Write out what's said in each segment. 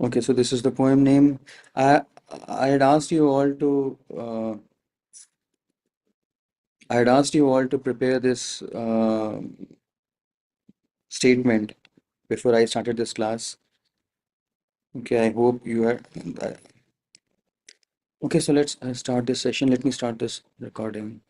Okay, so this is the poem name. I I had asked you all to I had asked you all to prepare this statement before I started this class. Okay, I hope you are. Uh, okay, so let's start this session. Let me start this recording.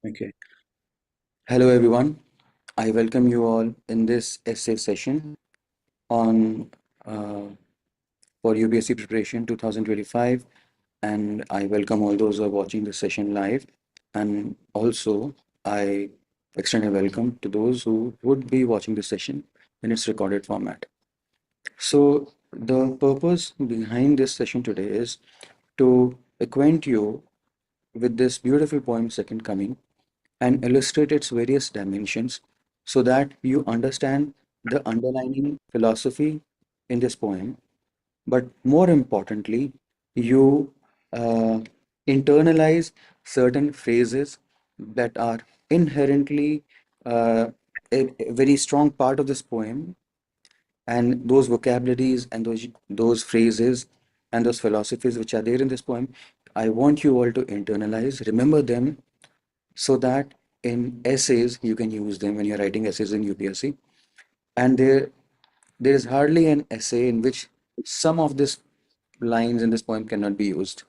Okay. Hello, everyone. I welcome you all in this essay session on uh, for UPSC preparation 2025, and I welcome all those who are watching this session live, and also I extend a welcome to those who would be watching this session in its recorded format. So the purpose behind this session today is to acquaint you with this beautiful poem Second Coming and illustrate its various dimensions so that you understand the underlying philosophy in this poem, but more importantly, you uh, internalize certain phrases that are inherently a very strong part of this poem, and those vocabularies and those phrases and those philosophies which are there in this poem. I want you all to internalize, remember them, so that in essays you can use them when you're writing essays in UPSC. And there is hardly an essay in which some of these lines in this poem cannot be used.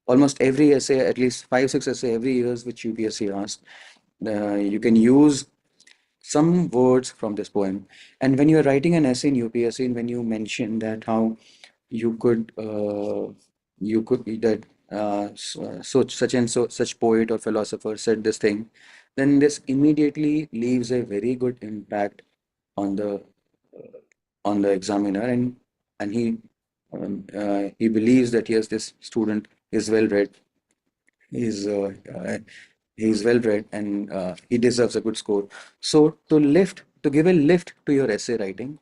Almost every essay, at least five, six essay every year which UPSC asks, you can use some words from this poem. And when you're writing an essay in UPSC, and when you mention that how you could that so such and so such poet or philosopher said this thing, then this immediately leaves a very good impact on the examiner, and he believes that yes, this student is well read, he's he's well read, and he deserves a good score. So to give a lift to your essay writing,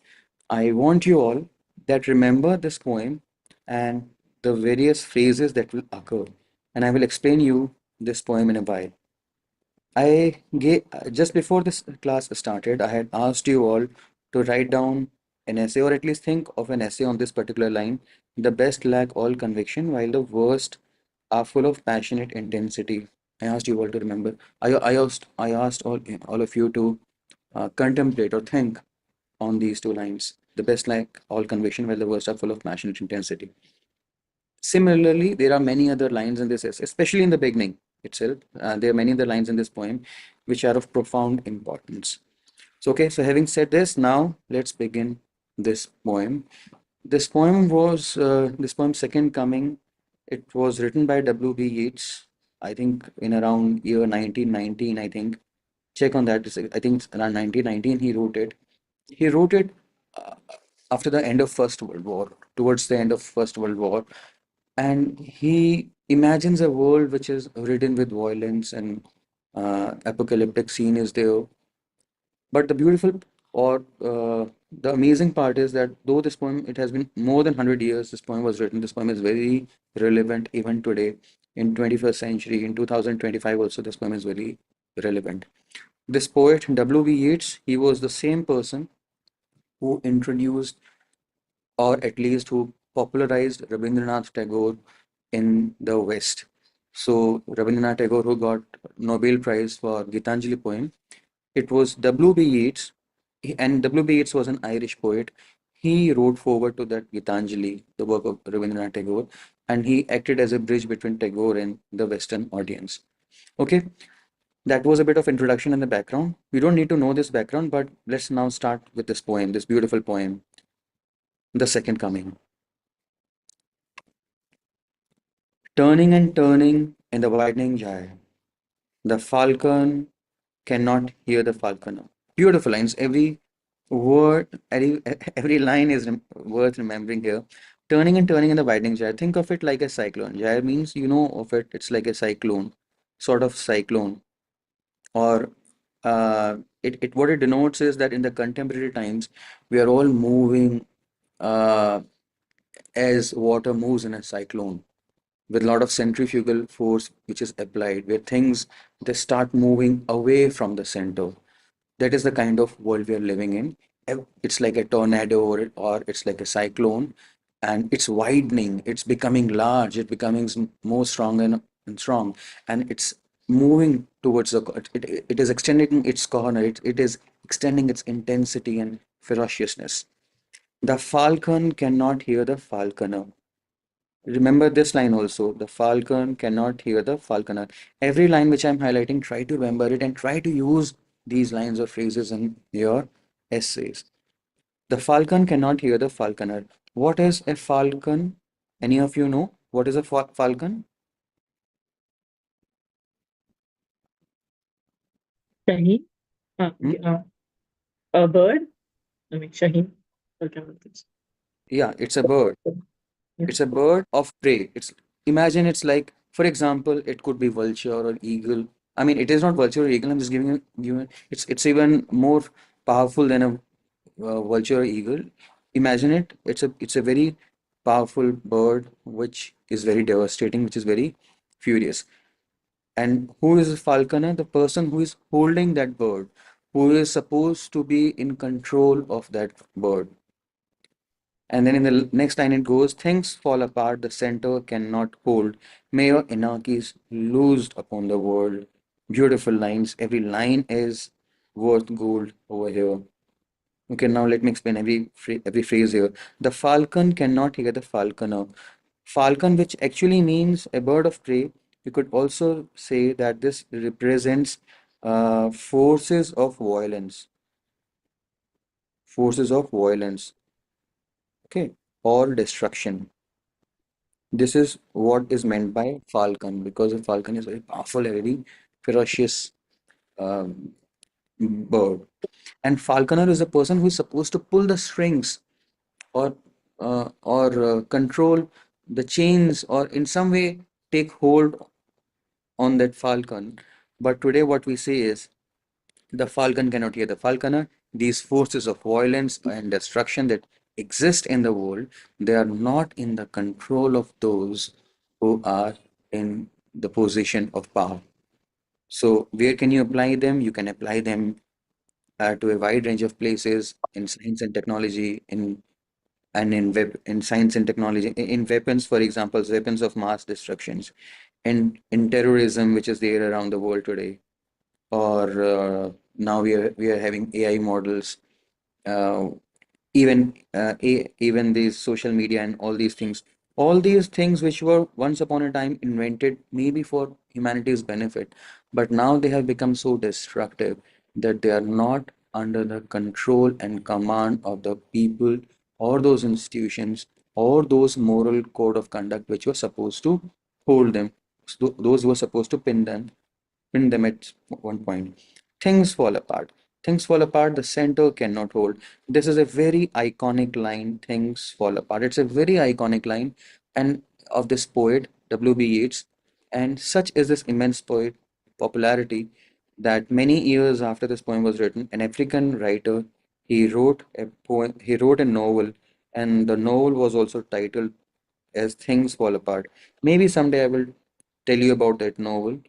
I want you all that remember this poem and the various phrases that will occur, and I will explain you this poem in a while. I gave just before this class started, I had asked you all to write down an essay, or at least think of an essay on this particular line. The best lack all conviction, while the worst are full of passionate intensity. I asked you all to remember. I asked all of you to contemplate or think on these two lines. The best lack all conviction, while the worst are full of passionate intensity. Similarly, there are many other lines in this essay, especially in the beginning itself. There are many other lines in this poem which are of profound importance. So, okay, so having said this, now let's begin this poem. This poem, Second Coming. It was written by W.B. Yeats, I think in around year 1919, I think. Check on that. I think it's around 1919 he wrote it. He wrote it uh, after the end of First World War, towards the end of First World War, and he imagines a world which is ridden with violence and apocalyptic scene is there. But the beautiful or the amazing part is that though this poem, it has been more than 100 years this poem was written, this poem is very relevant even today in 21st century, in 2025 also this poem is very relevant. This poet W.B. Yeats, he was the same person who introduced, or at least who popularized, Rabindranath Tagore in the West. So Rabindranath Tagore, who got Nobel Prize for Gitanjali poem, it was W.B. Yeats, and W.B. Yeats was an Irish poet. He wrote forward to that Gitanjali, the work of Rabindranath Tagore, and he acted as a bridge between Tagore and the Western audience. Okay, that was a bit of introduction in the background. We don't need to know this background, but let's now start with this poem, this beautiful poem, The Second Coming. Turning and turning in the widening gyre, the falcon cannot hear the falconer. Beautiful lines. Every word, every line is worth remembering here. Turning and turning in the widening gyre. Think of it like a cyclone. Gyre means, you know of it, it's like a cyclone, sort of cyclone, or it what it denotes is that in the contemporary times, we are all moving uh, as water moves in a cyclone with a lot of centrifugal force which is applied, where things they start moving away from the center. That is the kind of world we are living in. It's like a tornado, or it's like a cyclone, and it's widening, it's becoming large, it's becoming more strong and strong, and it's moving towards it is extending its corner, it is extending its intensity and ferociousness. The falcon cannot hear the falconer. Remember this line also. The falcon cannot hear the falconer. Every line which I'm highlighting, try to remember it and try to use these lines or phrases in your essays. The falcon cannot hear the falconer. What is a falcon? Any of you know what is a falcon? Shaheen, Hmm? a bird. I mean, Shaheen. Okay, what is- Yeah, it's a bird. Yeah. It's a bird of prey. Imagine it's like, for example, it could be vulture or eagle. I mean, it is not vulture or eagle. I'm just giving it's even more powerful than a vulture or eagle. Imagine it. It's a very powerful bird which is very devastating, which is very furious. And who is a falconer? The person who is holding that bird, who is supposed to be in control of that bird. And then in the next line it goes, things fall apart, the center cannot hold. May your anarchies loosed upon the world. Beautiful lines. Every line is worth gold over here. Okay, now let me explain every phrase here. The falcon cannot hear the falconer. Falcon, which actually means a bird of prey. You could also say that this represents forces of violence, forces of violence, okay, or destruction. This is what is meant by falcon, because a falcon is very powerful, a very ferocious um, bird. And falconer is a person who is supposed to pull the strings, or control the chains, or in some way take hold on that falcon. But today what we say is the falcon cannot hear the falconer. These forces of violence and destruction that exist in the world, they are not in the control of those who are in the position of power. So, where can you apply them? You can apply them to a wide range of places in science and technology, in science and technology, in weapons, for example, weapons of mass destructions, in terrorism, which is there around the world today, or now we are having AI models, uh, even these social media and all these things which were once upon a time invented maybe for humanity's benefit, but now they have become so destructive that they are not under the control and command of the people or those institutions or those moral code of conduct which were supposed to hold them, those who were supposed to pin them at one point. Things fall apart. Things fall apart, the center cannot hold. This is a very iconic line, things fall apart. It's a very iconic line and of this poet, W.B. Yeats. And such is this immense poet popularity that many years after this poem was written, an African writer, he wrote a novel, and the novel was also titled as Things Fall Apart. Maybe someday I will tell you about that novel.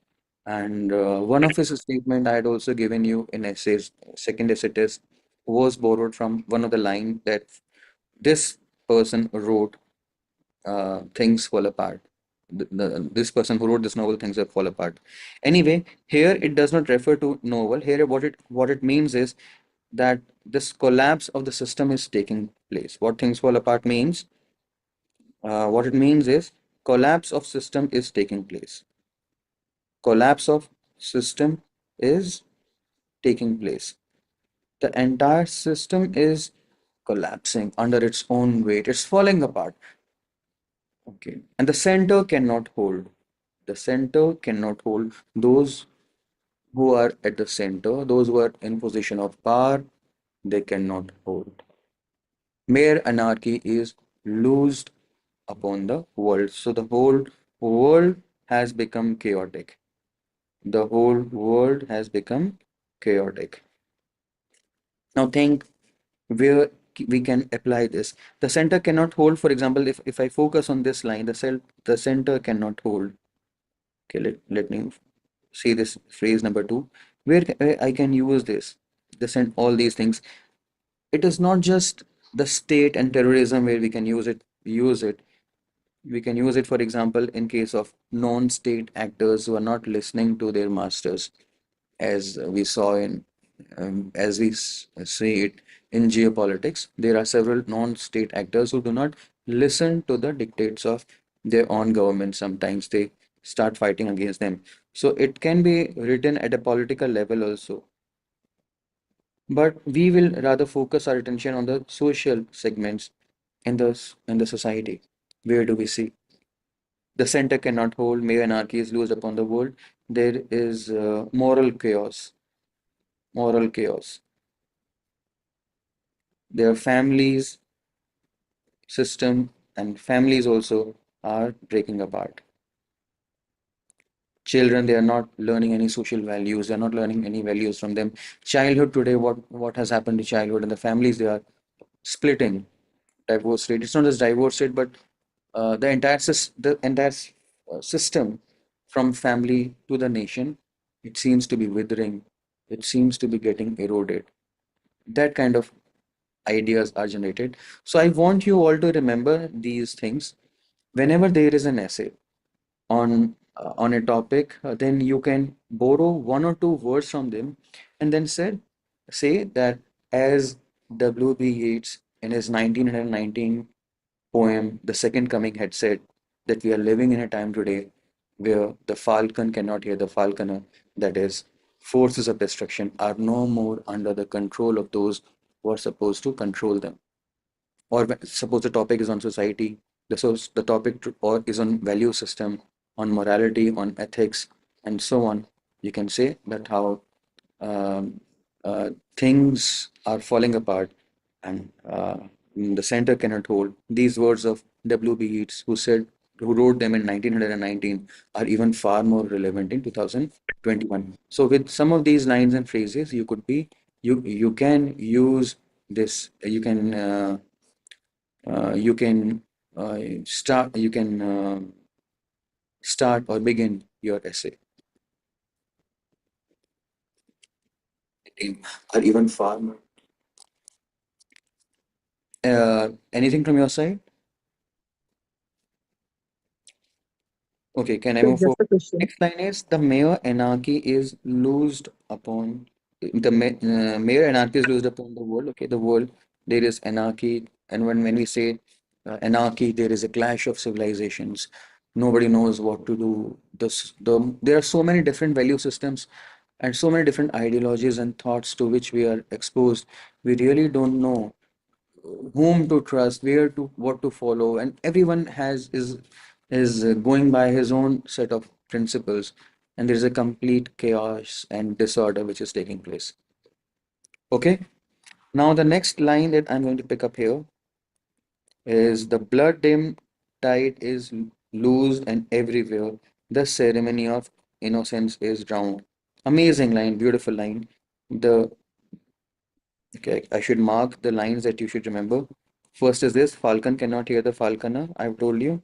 And one of his statement I had also given you in essays, second essay test, was borrowed from one of the line that this person wrote, Things Fall Apart. This person who wrote this novel, Things That Fall Apart. Anyway, here it does not refer to novel. Here what it means is that this collapse of the system is taking place. What Things Fall Apart means, what it means is collapse of system is taking place. Collapse of system is taking place. The entire system is collapsing under its own weight. It's falling apart. Okay. And the center cannot hold. The center cannot hold those who are at the center, those who are in position of power, they cannot hold. Mere anarchy is loosed upon the world. So the whole world has become chaotic. The whole world has become chaotic. Now think where we can apply this. The center cannot hold, for example, if I focus on this line, the center cannot hold. Okay, let me see this phrase number two. Where I can use this and all these things. It is not just the state and terrorism where we can use it. We can use it, for example, in case of non-state actors who are not listening to their masters, as we saw as we see it in geopolitics. There are several non-state actors who do not listen to the dictates of their own government. Sometimes they start fighting against them. So it can be written at a political level also. But we will rather focus our attention on the social segments in the society. Where do we see? The center cannot hold, may anarchy is loosed upon the world. There is moral chaos. Their families, system, and families also are breaking apart. Children, they are not learning any social values, they're not learning any values from them. Childhood today, what has happened to childhood and the families, they are splitting. Divorce rate, it's not just divorce rate, but the entire system from family to the nation, it seems to be withering, it seems to be getting eroded. That kind of ideas are generated. So I want you all to remember these things whenever there is an essay on a topic, then you can borrow one or two words from them, and then say that, as W.B. Yeats in his 1919 poem The Second Coming had said, that we are living in a time today where the falcon cannot hear the falconer, that is, forces of destruction are no more under the control of those who are supposed to control them. Or suppose the topic is on society, the topic or is on value system, on morality, on ethics, and so on. You can say that how um, things are falling apart, and the center cannot hold. These words of W.B. Yeats, who wrote them in 1919, are even far more relevant in 2021. So with some of these lines and phrases, you can use this. You can start or begin your essay. Or even far more. Anything from your side? Okay, can I So move just forward? a question. Next line is the mere anarchy is loosed upon mere anarchy is loosed upon the world. Okay, the world, there is anarchy, and when we say anarchy, there is a clash of civilizations. Nobody knows what to do. There are so many different value systems and so many different ideologies and thoughts to which we are exposed. We really don't know whom to trust, where to what to follow, and everyone is going by his own set of principles, and there is a complete chaos and disorder which is taking place. Okay, now the next line that I'm going to pick up here is the blood dim tide is loosed and everywhere the ceremony of innocence is drowned. Amazing line, beautiful line. The Okay, I should mark the lines that you should remember. First is this: Falcon cannot hear the falconer. I've told you.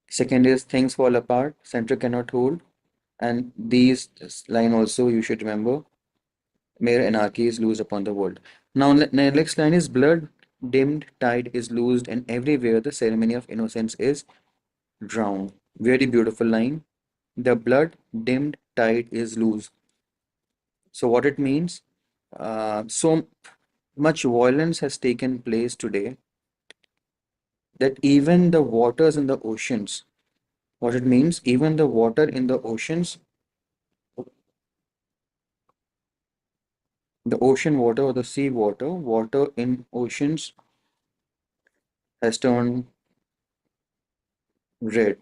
Second is things fall apart, center cannot hold. And these this line also you should remember. Mere anarchy is loose upon the world. Now, the next line is blood dimmed tide is loosed, and everywhere the ceremony of innocence is drowned. Very beautiful line. The blood dimmed tide is loose. So, what it means? So much violence has taken place today that even the waters in the oceans, what it means, even the water in the oceans, the ocean water or the sea water, water in oceans has turned red,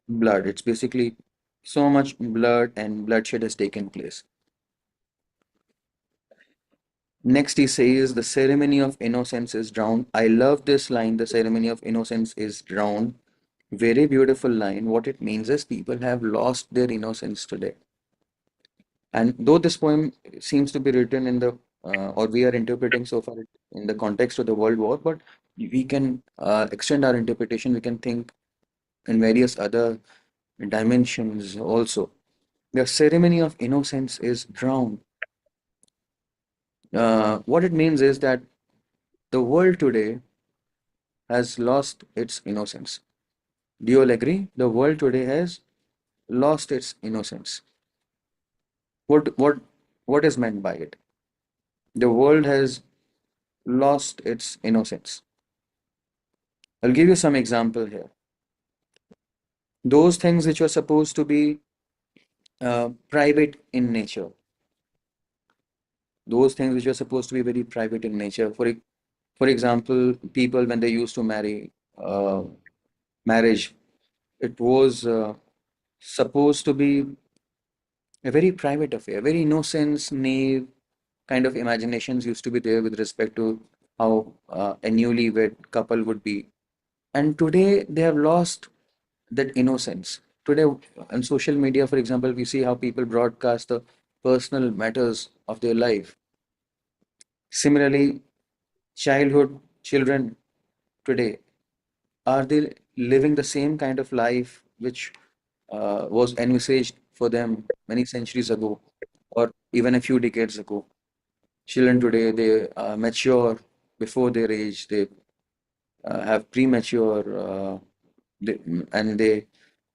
blood. It's basically so much blood and bloodshed has taken place. Next, he says, the ceremony of innocence is drowned. I love this line, the ceremony of innocence is drowned. Very beautiful line. What it means is people have lost their innocence today. And though this poem seems to be written in the or we are interpreting so far in the context of the World War, but we can extend our interpretation. We can think in various other dimensions also. The ceremony of innocence is drowned. What it means is that the world today has lost its innocence. Do you all agree? The world today has lost its innocence. What is meant by it? The world has lost its innocence. I'll give you some example here. Those things which were supposed to be private in nature, those things which were supposed to be very private in nature. For example, people when they used to marriage, it was supposed to be a very private affair, very innocence, naive kind of imaginations used to be there with respect to how a newlywed couple would be. And today they have lost that innocence. Today on social media, for example, we see how people broadcast the personal matters of their life. Similarly, childhood children today, are they living the same kind of life which was envisaged for them many centuries ago or even a few decades ago? Children today, they mature before their age, they have premature, they, and they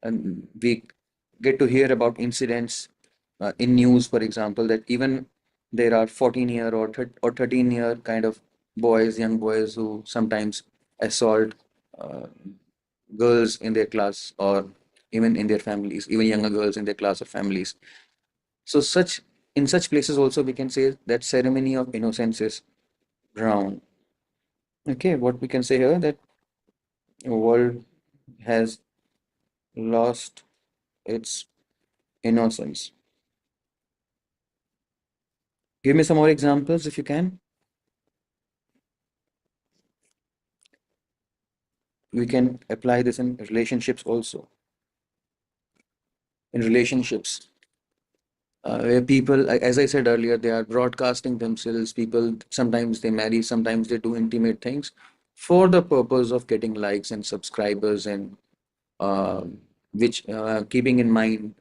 and we get to hear about incidents in news, for example, that even there are 14-year or 13-year kind of boys, young boys who sometimes assault uh, girls in their class or even in their families, even younger girls in their class or families. So such in such places also we can say that ceremony of innocence is drowned. Okay, what we can say here that the world has lost its innocence. Give me some more examples if you can. We can apply this in relationships also. In relationships, where people, as I said earlier, they are broadcasting themselves. People sometimes they marry, sometimes they do intimate things for the purpose of getting likes and subscribers and which keeping in mind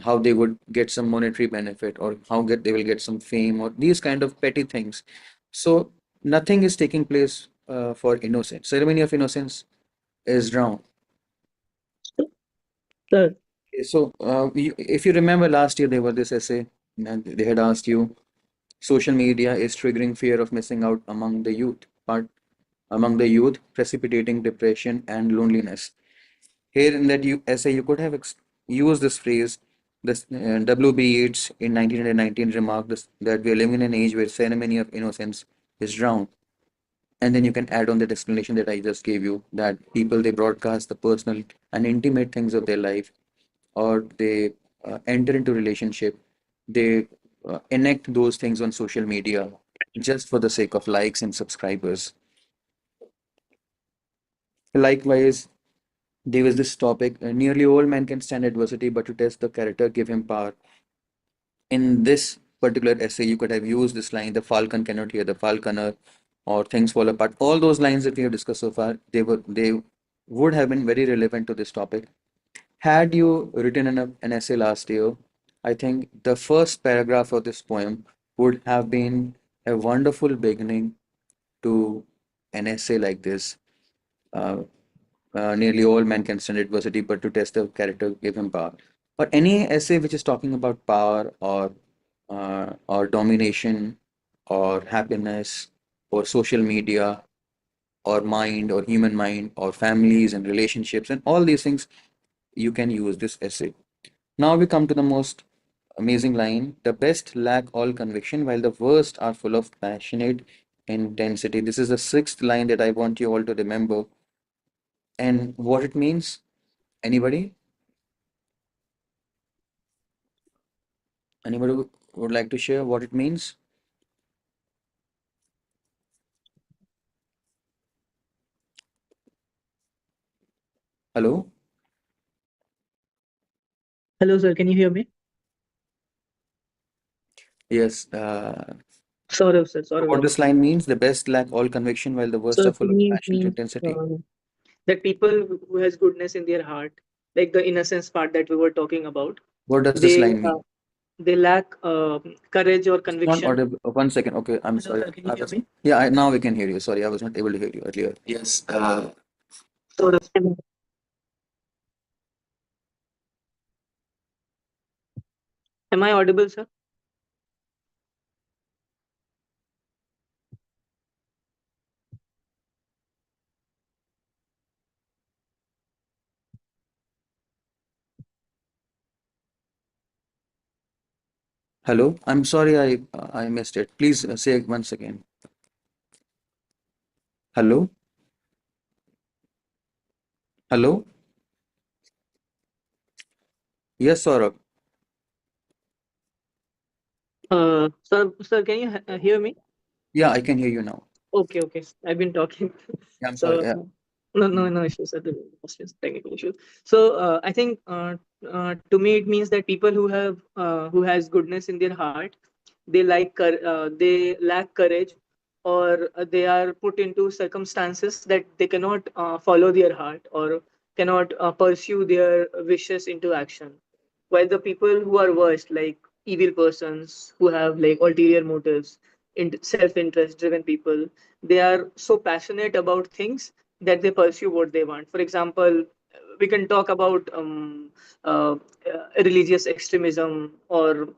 how they would get some monetary benefit or they will get some fame or these kind of petty things. So nothing is taking place for innocence. Ceremony of innocence is drowned. Sir, So if you remember last year there was this essay and they had asked you social media is triggering fear of missing out among the youth, precipitating depression and loneliness. Here in that essay, you could have used this phrase. This W.B. Yeats in 1919 remarked that we are living in an age where ceremony of innocence is drowned. And then you can add on that explanation that I just gave you that people they broadcast the personal and intimate things of their life, or they enter into relationship, they enact those things on social media just for the sake of likes and subscribers. Likewise, there was this topic, nearly all men can stand adversity, but to test the character, give him power. In this particular essay, you could have used this line, the falcon cannot hear the falconer, or things fall apart. All those lines that we have discussed so far, they would have been very relevant to this topic. Had you written an essay last year, I think the first paragraph of this poem would have been a wonderful beginning to an essay like this. Uh, Nearly all men can stand adversity, but to test the character, give him power. Or any essay which is talking about power or domination or happiness or social media or mind or human mind or families and relationships and all these things, you can use this essay. Now we come to the most amazing line. The best lack all conviction, while the worst are full of passionate intensity. This is the sixth line that I want you all to remember. And what it means, anybody? Anybody would like to share what it means? Hello? hello, sir. Can you hear me? Yes. Saurav, sir. So Saurav, what I this think. line means, the best lack all conviction while the worst So are to full of me, it passion and means intensity. that people who has goodness in their heart, like the innocence part that we were talking about, What does this they line mean? they lack courage or It's not conviction. audible. One second. Okay, I'm Hello, sorry. sir. Can you hear me? Yeah, now we can hear you. Sorry, I was not able to hear you earlier. Yes. Saurav, am I audible, sir? Hello. I'm sorry, I missed it. Please say it once again. Hello. Hello. Yes, Saurabh. Sir, can you hear me? Yeah, I can hear you now. Okay, okay. I've been talking. Yeah, I'm sorry. So Yeah. no issues. Sir. It's just technical issues. So I think to me it means that people who has goodness in their heart, they lack courage, or they are put into circumstances that they cannot follow their heart or cannot pursue their wishes into action. While the people who are worst, like evil persons who have like ulterior motives, self-interest driven people, they are so passionate about things that they pursue what they want. For example, we can talk about uh, religious extremism or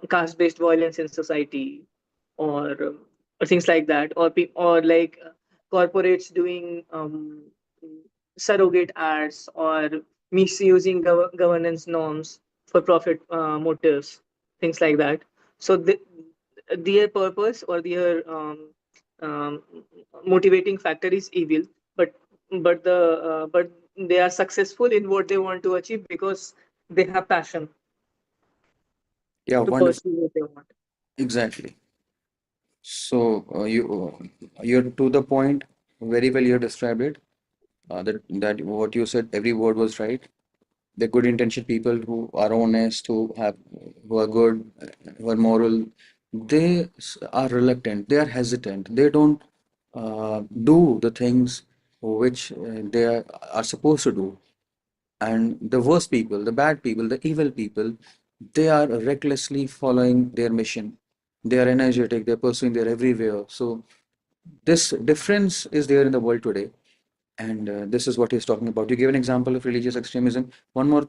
caste-based violence in society, or things like that, or like corporates doing surrogate ads or misusing governance norms for profit motives, things like that. So their purpose or their um, motivating factor is evil, but but they are successful in what they want to achieve because they have passion Yeah, to wonderful. pursue what they want. Exactly. So you're to the point. Very well, you have described it. That what you said, every word was right. The good intentioned people who are honest, who are good, who are moral, are reluctant. They are hesitant. They don't do the things which are supposed to do. And the worst people, the bad people, the evil people, they are recklessly following their mission. They are energetic. They're pursuing their everywhere. So this difference is there in the world today, and this is what he's talking about. You gave an example of religious extremism. One more,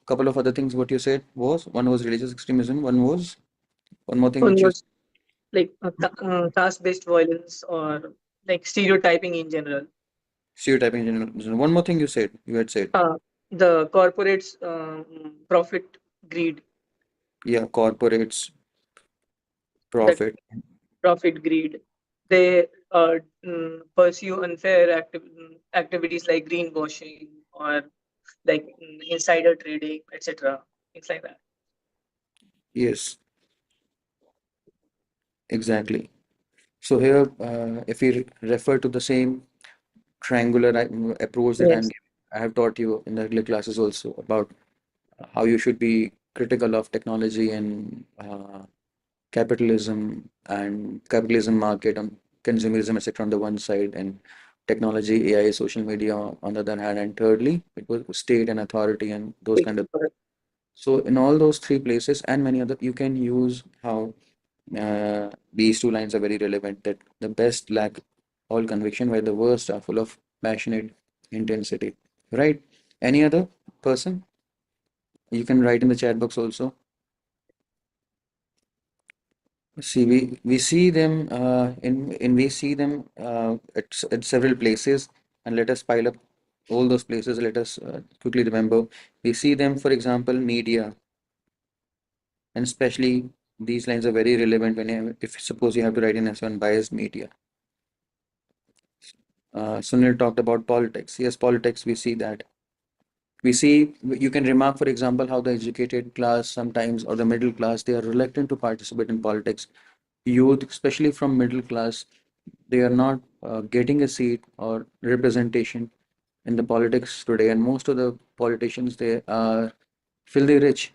couple of other things. What you said was one was religious extremism. One more thing One which you was like caste-based violence or like stereotyping in general. stereotyping in general. One more thing you had said. Uh, the corporates profit greed, Yeah, corporates that profit. profit greed. They pursue unfair activities like greenwashing or like insider trading, etc. Things like that. Yes, exactly. So here, if we refer to the same triangular approach that Yes. I have taught you in the earlier classes also about how you should be critical of technology and capitalism market on consumerism, etc. on the one side, and technology, AI, social media on the other hand, and thirdly, it was state and authority and those kind of. So in all those three places and many other, you can use how these two lines are very relevant. That the best lack all conviction, while the worst are full of passionate intensity. Right? Any other person? You can write in the chat box also. See, we see them we see them at several places, and let us pile up all those places. Let us quickly remember. We see them, for example, media, and especially these lines are very relevant if suppose you have to write in as unbiased media. Sunil talked about politics. Yes, politics. We see that. We see you can remark, for example, how the educated class sometimes or the middle class they are reluctant to participate in politics. Youth, especially from middle class, they are not getting a seat or representation in the politics today, and most of the politicians they are filthy rich,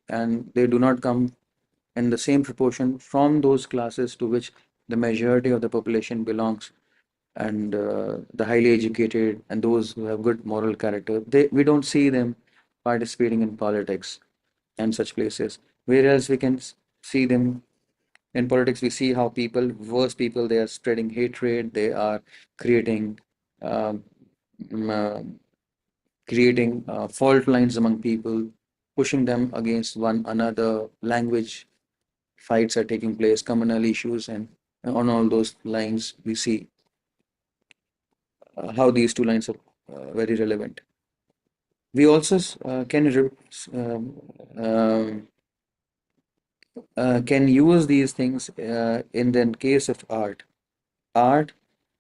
and they do not come in the same proportion from those classes to which the majority of the population belongs, and the highly educated and those who have good moral character, we don't see them participating in politics and such places. Whereas we can see them in politics, we see how people, worse people, they are spreading hatred, they are creating um, mm, uh, fault lines among people, pushing them against one another. Language fights are taking place, communal issues, and on all those lines, we see how these two lines are very relevant. We also um, can use these things in the case of art,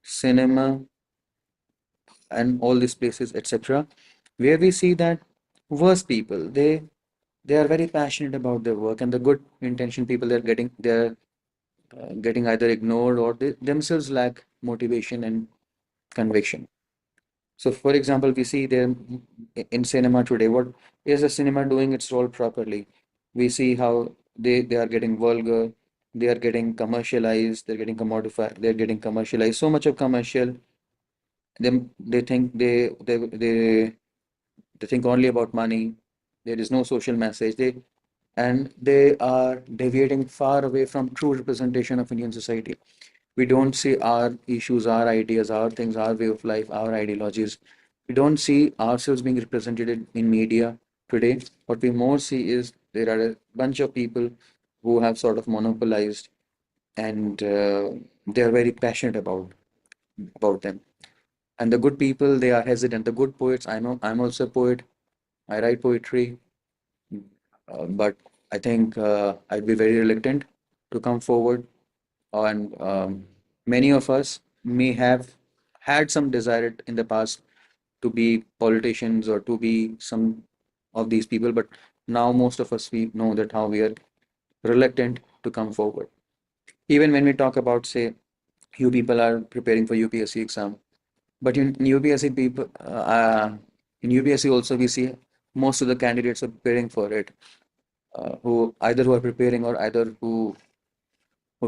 cinema, and all these places, etc., where we see that worse people, they are very passionate about their work, and the good intention people, they're getting either ignored, or they themselves lack motivation and conviction. So, for example, we see them in cinema today. What is the cinema doing its role properly? We see how they are getting vulgar, they are getting commercialized, they're getting commodified, they're getting commercialized. So much of commercial. They think they think only about money. There is no social message. They are deviating far away from true representation of Indian society. We don't see our issues, our ideas, our things, our way of life, our ideologies. We don't see ourselves being represented in media today. What we more see is there are a bunch of people who have sort of monopolized, and they are very passionate about them. And the good people, they are hesitant. The good poets, I'm also a poet. I write poetry, but I think I'd be very reluctant to come forward. And many of us may have had some desire in the past to be politicians or to be some of these people, but now most of us, we know that how we are reluctant to come forward. Even when we talk about, say, you people are preparing for UPSC exam, but in UPSC people, in UPSC also we see most of the candidates are preparing for it, who are preparing, or either who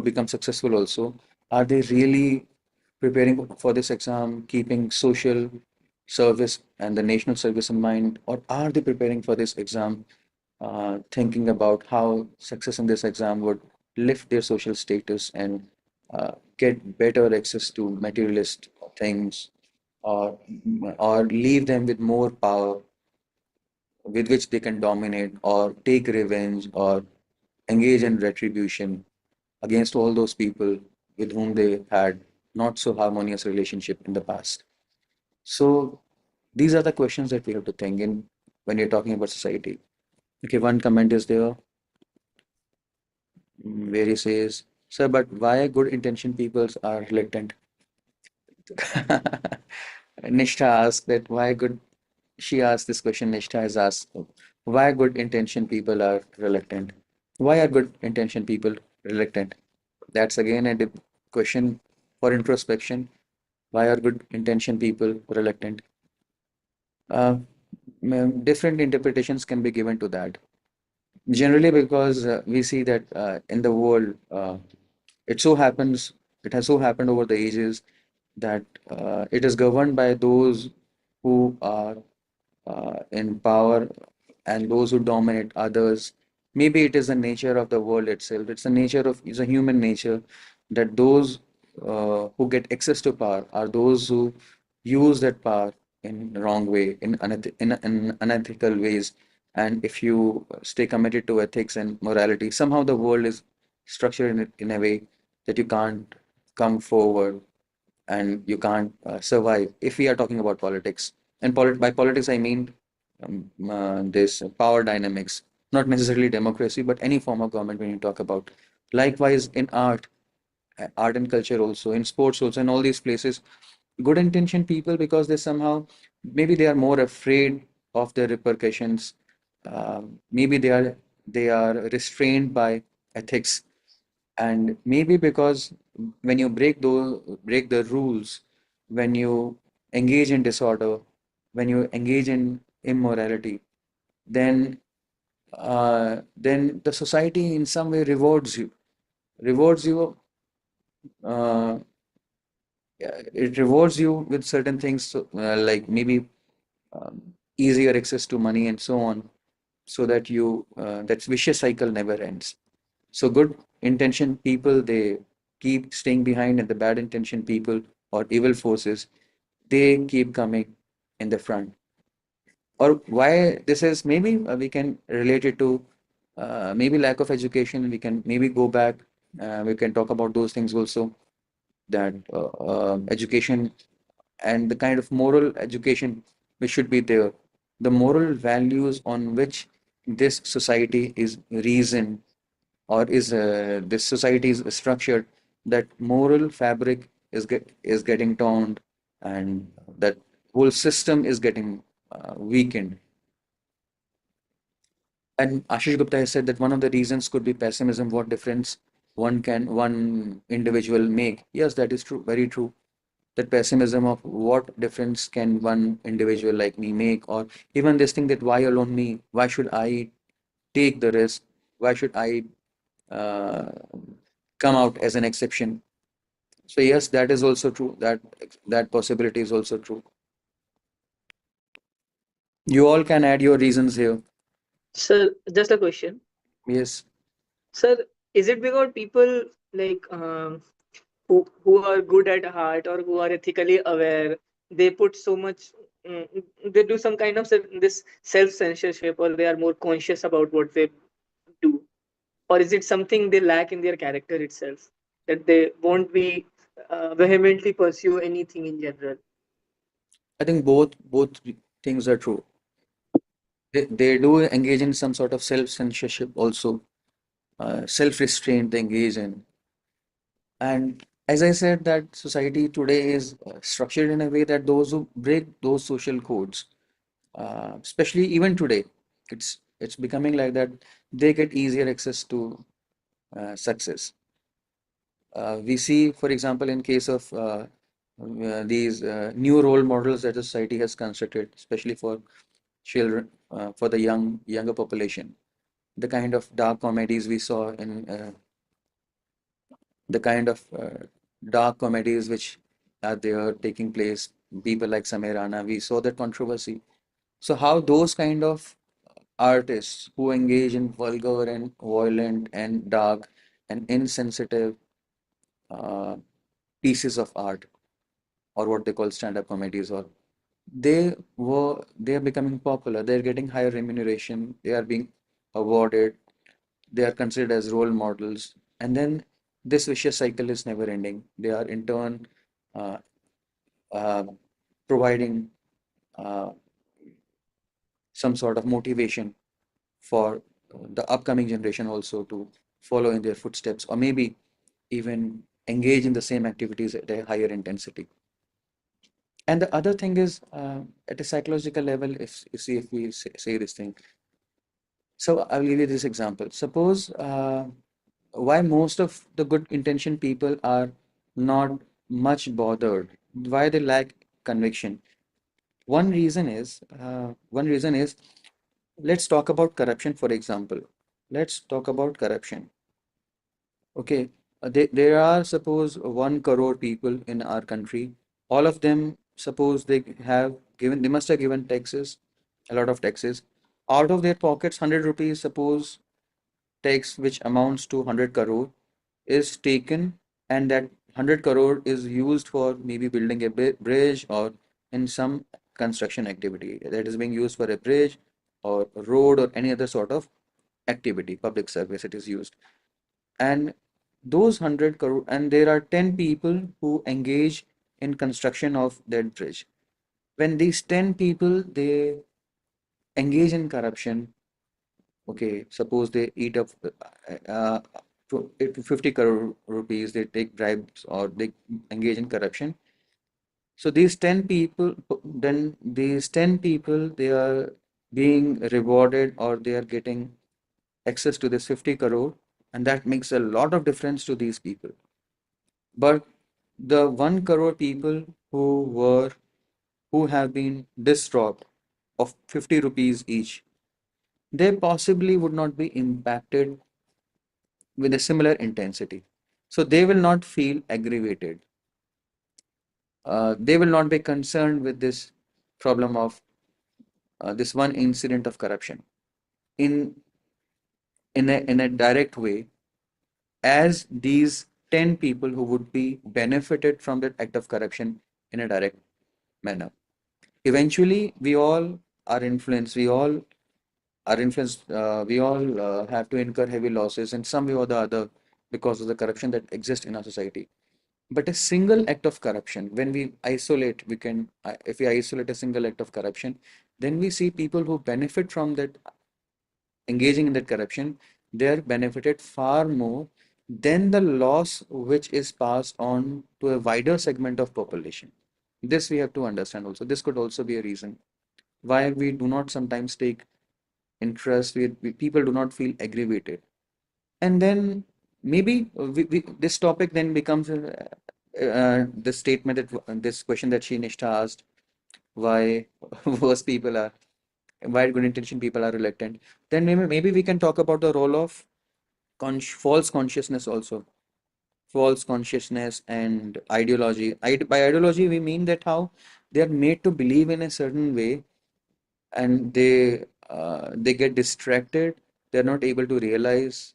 become successful also. Are they really preparing for this exam, keeping social service and the national service in mind, or are they preparing for this exam, thinking about how success in this exam would lift their social status and get better access to materialist things, or leave them with more power with which they can dominate or take revenge or engage in retribution against all those people with whom they had not so harmonious relationship in the past. So these are the questions that we have to think in when you're talking about society. Okay, one comment is there where he says, "Sir, but why good intentioned peoples are reluctant?" Nishtha asked that why good. She asked this question. Nishtha has asked why good intentioned people are reluctant. Why are good intentioned people reluctant? That's again a question for introspection. Why are good intentioned people reluctant? Uh, Different interpretations can be given to that. Generally, because we see that in the world, it so happens, it has so happened over the ages that it is governed by those who are in power and those who dominate others. Maybe it is the nature of the world itself. It's a human nature that those who get access to power are those who use that power in wrong way, in unethical ways. And if you stay committed to ethics and morality, somehow the world is structured in a way that you can't come forward and you can't survive. If we are talking about politics, and by politics I mean this power dynamics, not necessarily democracy, but any form of government when you talk about. Likewise, in art and culture also, in sports also, in all these places, good intentioned people, because they somehow, maybe they are more afraid of the repercussions. Maybe they are restrained by ethics, and maybe because when you break the rules, when you engage in disorder, when you engage in immorality, then then the society in some way rewards you, uh, it rewards you with certain things, so, like maybe um, easier access to money and so on, so that that vicious cycle never ends. So good intention people, they keep staying behind, and the bad intention people or evil forces, they keep coming in the front. Or why this is, maybe we can relate it to maybe lack of education. We can maybe go back, we can talk about those things also, that education and the kind of moral education which should be there, the moral values on which this society is reasoned, or is this society is structured, that moral fabric is getting torn, and that whole system is getting weakened. And Ashish Gupta has said that one of the reasons could be pessimism. What difference one individual make? Yes, that is true, very true. That pessimism of what difference can one individual like me make, or even this thing that why alone me? Why should I take the risk? Why should I uh, come out as an exception? So yes, that is also true. That possibility is also true. You all can add your reasons here. Sir, just a question. Yes. Sir, is it because people like who are good at heart or who are ethically aware, they put so much, they do some kind of this self censorship, or they are more conscious about what they do, or is it something they lack in their character itself, that they won't be vehemently pursue anything in general? I think both things are true. They do engage in some sort of self-censorship also, self-restraint they engage in. And as I said, that society today is structured in a way that those who break those social codes, especially even today, it's becoming like that. They get easier access to success. We see, for example, in case of these new role models that the society has constructed, especially for children, for the younger population, the kind of dark comedies we saw in the kind of dark comedies which are there taking place, people like Samir Rana, we saw that controversy. So how those kind of artists who engage in vulgar and violent and dark and insensitive uh, pieces of art, or what they call stand-up comedies, or they are becoming popular, they're getting higher remuneration, they are being awarded, they are considered as role models, and then this vicious cycle is never ending. They are in turn uh, uh, providing uh, some sort of motivation for the upcoming generation also to follow in their footsteps, or maybe even engage in the same activities at a higher intensity. And the other thing is, at a psychological level, if we say this thing, so I'll give you this example. Suppose why most of the good intentioned people are not much bothered, why they lack conviction. One reason is, let's talk about corruption, for example. Let's talk about corruption. Okay, there are, suppose, 1 crore people in our country. All of them, suppose they must have given taxes, a lot of taxes. Out of their pockets, 100 rupees, suppose, tax which amounts to 100 crore is taken, and that 100 crore is used for maybe building a bridge, or in some construction activity that is being used for a bridge or a road or any other sort of activity, public service it is used. And those 100 crore, and there are 10 people who engage in construction of that bridge. When these 10 people, they engage in corruption, okay, suppose they eat up 50 crore rupees, they take bribes or they engage in corruption. So these 10 people, they are being rewarded, or they are getting access to this 50 crore, and that makes a lot of difference to these people. But the 1 crore people who have been distraught of 50 rupees each, they possibly would not be impacted with a similar intensity. So they will not feel aggravated. They will not be concerned with this problem of this one incident of corruption in in a direct way as these 10 people who would be benefited from that act of corruption in a direct manner. Eventually, we all are influenced. We all have to incur heavy losses in some way or the other because of the corruption that exists in our society. But a single act of corruption, when we isolate, if we isolate a single act of corruption, then we see people who benefit from that engaging in that corruption, they're benefited far more than the loss which is passed on to a wider segment of population. This we have to understand also. This could also be a reason why we do not sometimes take interest, people do not feel aggravated. And then maybe this topic then becomes the statement that this question that Nishtha asked, why worse people are, why good intention people are reluctant. Then maybe we can talk about the role of false consciousness also. False consciousness and ideology. By ideology, we mean that how they are made to believe in a certain way and they get distracted. They're not able to realize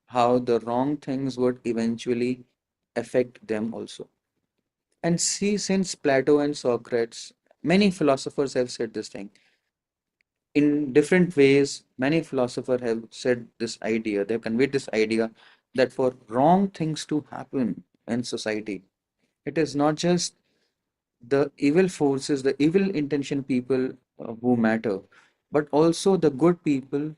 how the wrong things would eventually affect them also. And see, since Plato and Socrates, many philosophers have said this thing. In different ways, many philosophers have said this idea, they've conveyed this idea that for wrong things to happen in society, it is not just the evil forces, the evil intention people who matter, but also the good people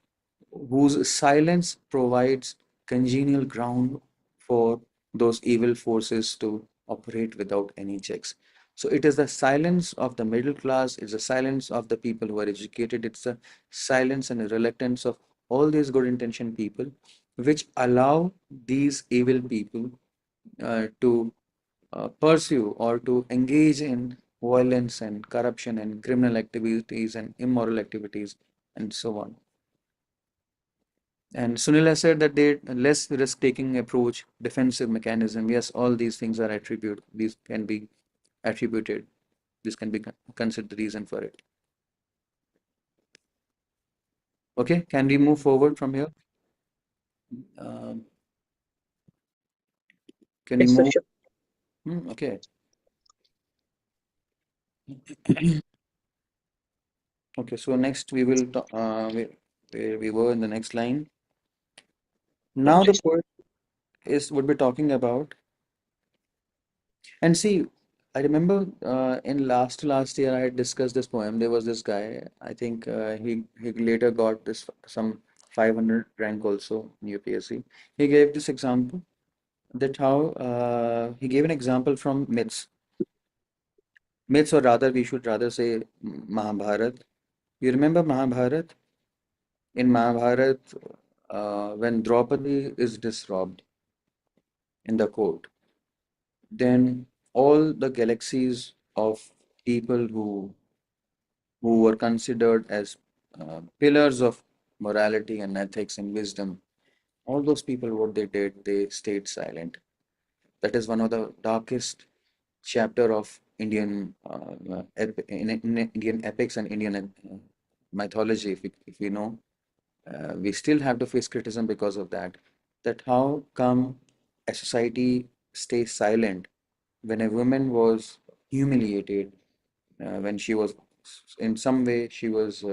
whose silence provides congenial ground for those evil forces to operate without any checks. So it is the silence of the middle class, it's the silence of the people who are educated, it's the silence and the reluctance of all these good intentioned people which allow these evil people to pursue or to engage in violence and corruption and criminal activities and immoral activities and so on. And Sunil has said that they less risk-taking approach, defensive mechanism. Yes, all these things are attribute. These can be attributed. This can be considered the reason for it. Okay, can we move forward from here? Um, can we Yes, sir, move? sure. Okay. Okay. So next we will where we were in the next line. Now the Yes, poet is would be talking about. And see, I remember in last year I had discussed this poem. There was this guy. I think he later got this some 500 rank also in UPSC. He gave this example that how he gave an example from myths, or rather we should rather say Mahabharat. You remember Mahabharat? In Mahabharat, when Draupadi is disrobed in the court, then all the galaxies of people who were considered as pillars of morality and ethics and wisdom, all those people, what they did, they stayed silent. That is one of the darkest chapter of Indian in Indian epics and Indian mythology. If we know, we still have to face criticism because of that. That how come a society stays silent when a woman was humiliated, when she was in some way she was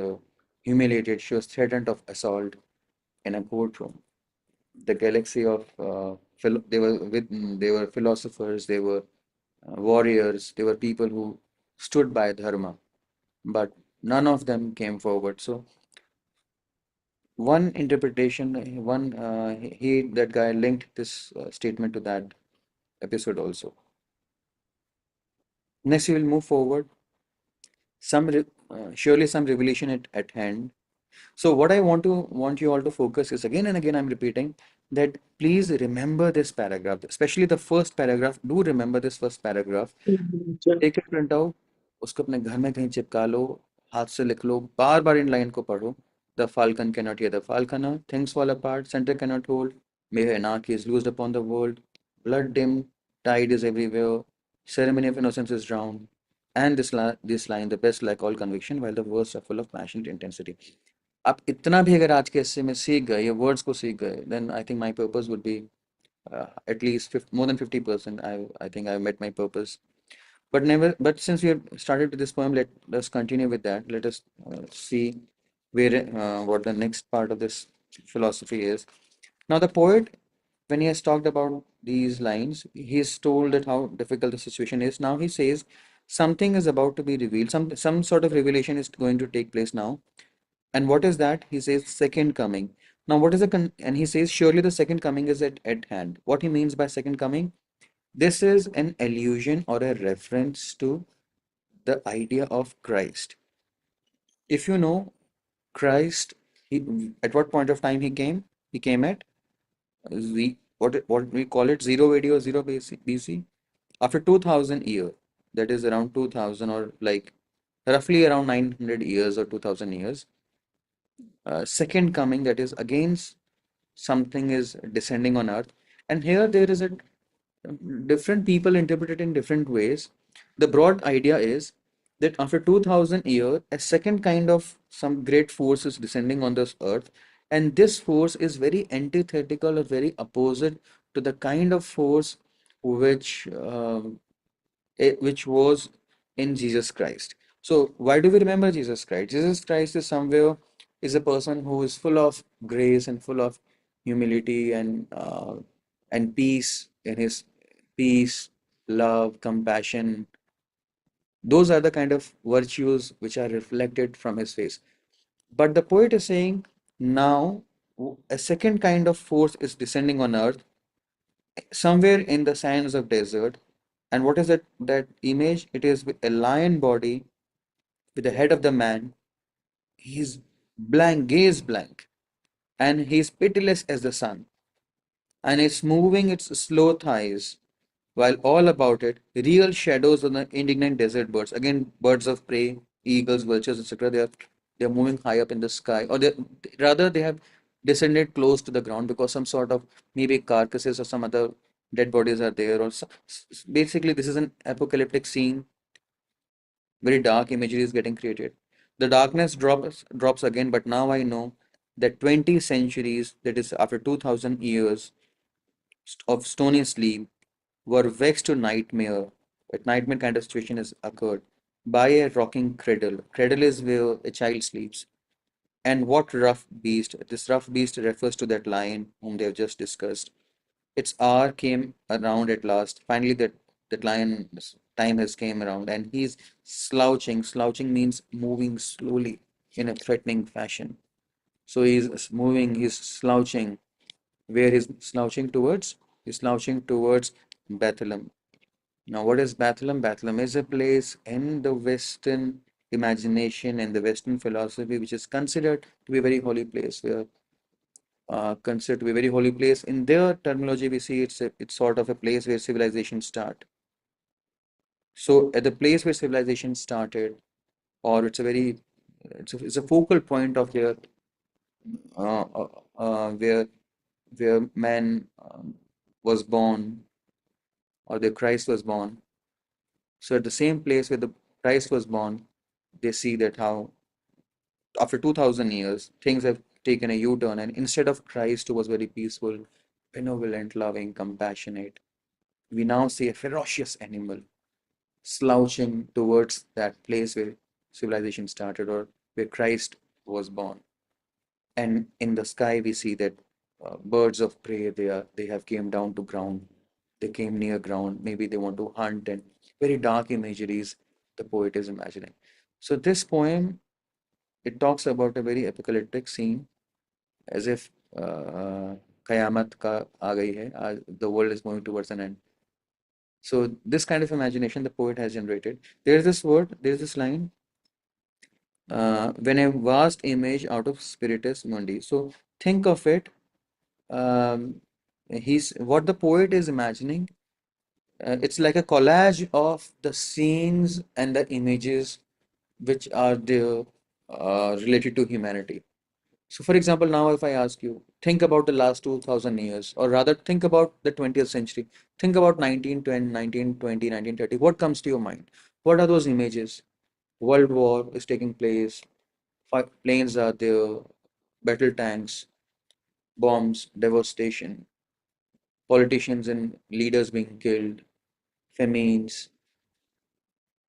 humiliated, she was threatened of assault in a courtroom. The galaxy of they were philosophers, they were warriors, they were people who stood by dharma, but none of them came forward. So one interpretation, one he that guy linked this statement to that episode also. Next, we will move forward. Surely some revelation at hand. So what I want you all to focus is again and again I'm repeating that please remember this paragraph, especially the first paragraph. Do remember this first paragraph. sure. Take a print out, उसको अपने घर में कहीं चिपका लो, हाथ से लिख लो, बार बार in line को पढ़ो The falcon cannot hear the falconer. Things fall apart. Center cannot hold. May anarchy is loosed upon the world. Blood dim. Tide is everywhere. Ceremony of innocence is drowned. And this line, the best like all conviction, while the worst are full of passionate intensity. आप इतना भी अगर आज के हिस्से में सीख गए ये वर्ड्स को सीख गए then I think my purpose would be at least 50, more than 50%. I think I've met my purpose. But since we have started with this poem, let us continue with that. Let us see where what the next part of this philosophy is. Now, the poet, when he has talked about these lines, he is told that how difficult the situation is. Now he says something is about to be revealed. Some sort of revelation is going to take place now. And what is that? He says second coming. Now, what is and he says surely the second coming is at hand. What he means by second coming? This is an allusion or a reference to the idea of Christ. If you know Christ, at what point of time he came? He came at what we call it 0 AD or 0 BC. After 2000 year, that is around 2000 or like roughly around 900 years or 2000 years. Second coming, that is against something is descending on earth, and here there is a different people interpret it in different ways. The broad idea is that after 2000 years, a second kind of some great force is descending on this earth, and this force is very antithetical or very opposite to the kind of force which which was in Jesus Christ. So why do we remember Jesus Christ? Jesus Christ is somewhere is a person who is full of grace and full of humility and peace in his peace, love, compassion. Those are the kind of virtues which are reflected from his face. But the poet is saying now a second kind of force is descending on earth somewhere in the sands of desert. And what is that image? It is with a lion body with the head of the man. He's blank, gaze blank, and he's pitiless as the sun, and it's moving its slow thighs, while all about it, real shadows of the indignant desert birds. Again, birds of prey, eagles, vultures, etc. They're moving high up in the sky, or rather they have descended close to the ground because some sort of maybe carcasses or some other dead bodies are there. Basically, this is an apocalyptic scene. Very dark imagery is getting created. The darkness drops again, but now I know that 20 centuries, that is after 2000 years of stony sleep, were vexed to nightmare. That nightmare kind of situation has occurred by a rocking cradle. Cradle is where a child sleeps. And what rough beast? This rough beast refers to that lion whom they have just discussed. Its hour came around at last. Finally, that lion's time has came around, and he's slouching. Slouching means moving slowly in a threatening fashion. So he's moving. He's slouching. Where he's slouching towards? He's slouching towards Bethlehem. Now, what is Bethlehem? Bethlehem is a place in the Western imagination and the Western philosophy which is considered to be a very holy place, where considered to be a very holy place. In their terminology, we see it's sort of a place where civilization start. So at the place where civilization started, or it's a focal point of their uh, uh, where man was born, or the Christ was born. So at the same place where the Christ was born, they see that how after 2000 years things have taken a U-turn, and instead of Christ who was very peaceful, benevolent, loving, compassionate, we now see a ferocious animal slouching towards that place where civilization started or where Christ was born. And in the sky, we see that birds of prey they have came down to ground. They came near ground. Maybe they want to hunt, and very dark imageries the poet is imagining. So this poem it talks about a very apocalyptic scene, as if कयामत का आ गई है. The world is moving towards an end. So this kind of imagination the poet has generated. There's this word, there's this line, when a vast image out of spiritus mundi. So think of it. He's what the poet is imagining. It's like a collage of the scenes and the images which are there related to humanity. So, for example, now if I ask you, think about the last 2000 years, or rather, think about the 20th century, think about 1910, 1920, 1930. What comes to your mind? What are those images? World War is taking place, planes are there, battle tanks, bombs, devastation, politicians and leaders being killed, famines,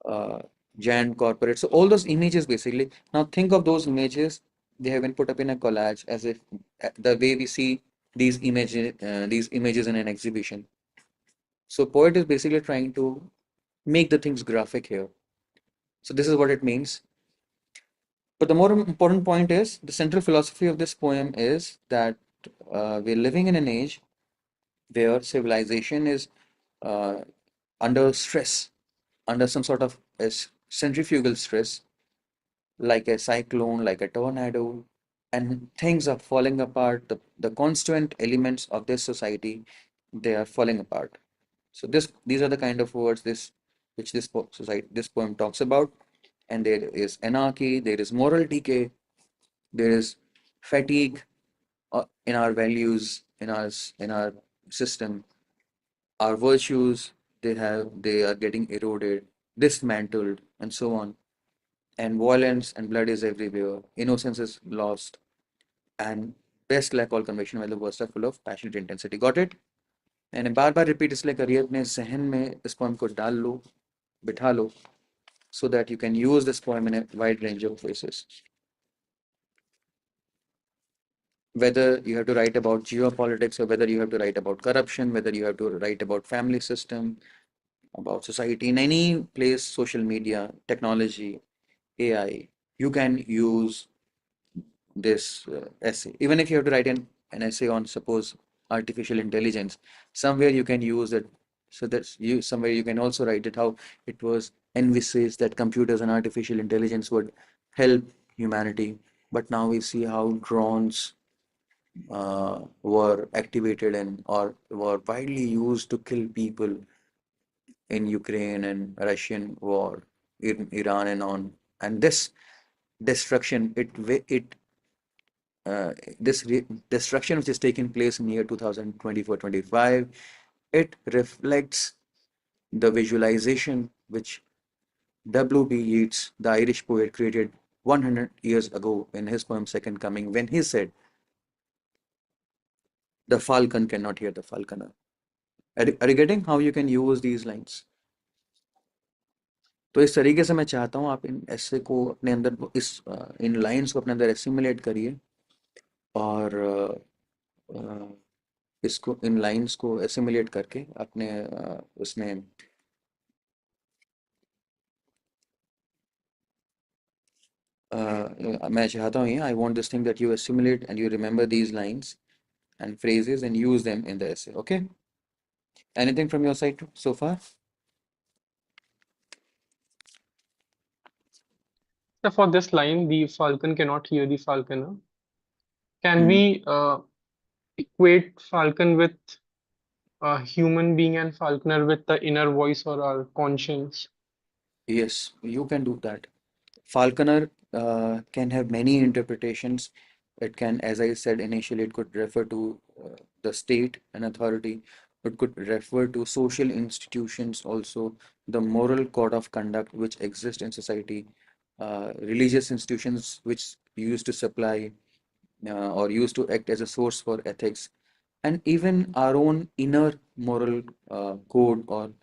uh, giant corporates. So all those images basically. Now think of those images. They have been put up in a collage as if the way we see these images in an exhibition. So poet is basically trying to make the things graphic here. So this is what it means. But the more important point is the central philosophy of this poem is that we're living in an age where civilization is uh, under stress, under some sort of centrifugal stress, like a cyclone, like a tornado, and things are falling apart. The constant elements of this society, they are falling apart. So these are the kind of words which this poem talks about. And there is anarchy, there is moral decay, there is fatigue in our values, in our system. Our virtues, they are getting eroded, dismantled, and so on. And violence and blood is everywhere. Innocence is lost. And best like all conviction while the worst are full of passionate intensity. Got it? And bar bar repeat इसलिए करिए अपने जहन में इस poem को डाल लो, बिठा लो, so that you can use this poem in a wide range of places. Whether you have to write about geopolitics, or whether you have to write about corruption, whether you have to write about family system, about society, in any place, social media, technology, AI, you can use this essay. Even if you have to write an essay on, suppose, artificial intelligence, somewhere you can use it. So that's you somewhere you can also write it how it was envisaged that computers and artificial intelligence would help humanity. But now we see how drones were activated and or were widely used to kill people in Ukraine and Russian war, in Iran and on. And this destruction, uh, destruction which is taking place in year 2024-25, it reflects the visualization which W.B. Yeats, the Irish poet, created 100 years ago in his poem Second Coming, when he said, "The falcon cannot hear the falconer." Are you getting how you can use these lines? तो इस तरीके से मैं चाहता हूँ आप इन ऐसे को अपने अंदर इन लाइंस को अपने अंदर एसिमुलेट करिए और इसको इन लाइंस को एसिमुलेट करके अपने उसमें मैं चाहता हूँ ये I want this thing that you assimilate and you remember these lines and phrases and use them in the essay. Okay? Anything from your side so far? So for this line, the falcon cannot hear the falconer. Can Hmm. we equate falcon with a human being and falconer with the inner voice or our conscience? Yes, you can do that. Falconer can have many interpretations. It can, as I said initially, it could refer to the state and authority. It could refer to social institutions also, the moral code of conduct which exist in society, religious institutions which used to supply or used to act as a source for ethics, and even our own inner moral code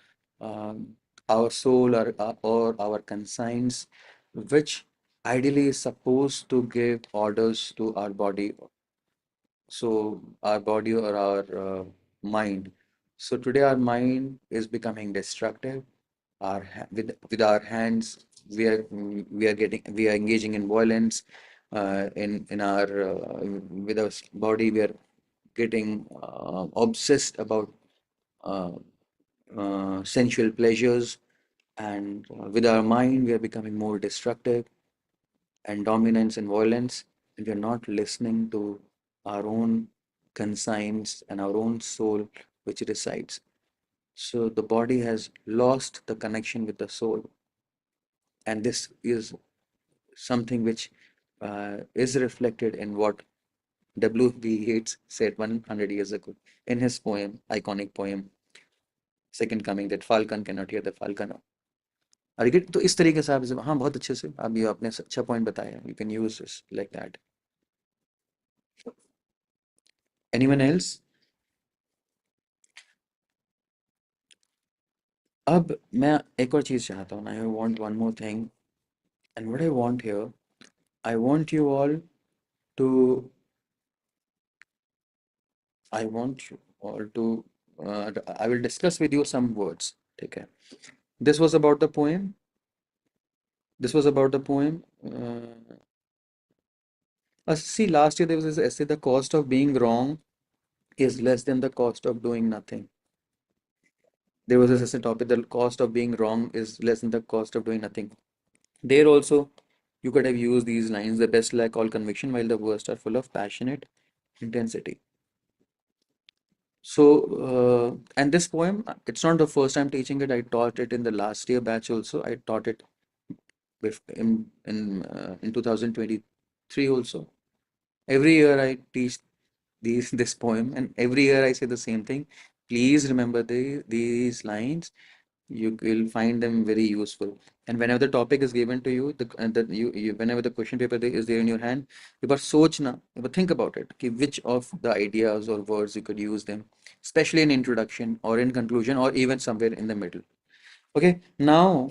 um, our soul or our conscience, which ideally is supposed to give orders to our body, so our body or our mind. So today our mind is becoming destructive. With our hands, we are engaging in violence. In our with our body, we are getting obsessed about uh, sensual pleasures, and with our mind, we are becoming more destructive and dominance and violence, and we are not listening to our own conscience and our own soul, which resides. So the body has lost the connection with the soul, and this is something which is reflected in what W.B. Yeats said 100 years ago in his poem, iconic poem, Second Coming, that falcon cannot hear the falconer. अरे तो इस तरीके से आप हाँ बहुत अच्छे से आप ये आपने अच्छा पॉइंट बताया. You can use this like that. Anyone else? अब मैं एक और चीज़ चाहता हूँ. I want one more thing. And what I want here, I want you all to, I want you all to, I will discuss with you some words. Okay. This was about the poem. This was about the poem. See, last year there was this essay, the cost of being wrong is less than the cost of doing nothing. There was this essay topic, the cost of being wrong is less than the cost of doing nothing. There also, you could have used these lines, the best lack all conviction, while the worst are full of passionate intensity. So, and this poem, it's not the first time teaching it. I taught it in the last year batch also. I taught it in 2023 also. Every year I teach this poem, and every year I say the same thing. Please remember these lines. You will find them very useful. And whenever the topic is given to you, whenever the question paper is there in your hand, you but sochna, you but think about it. कि which of the ideas or words you could use them, especially in introduction or in conclusion or even somewhere in the middle. Okay, now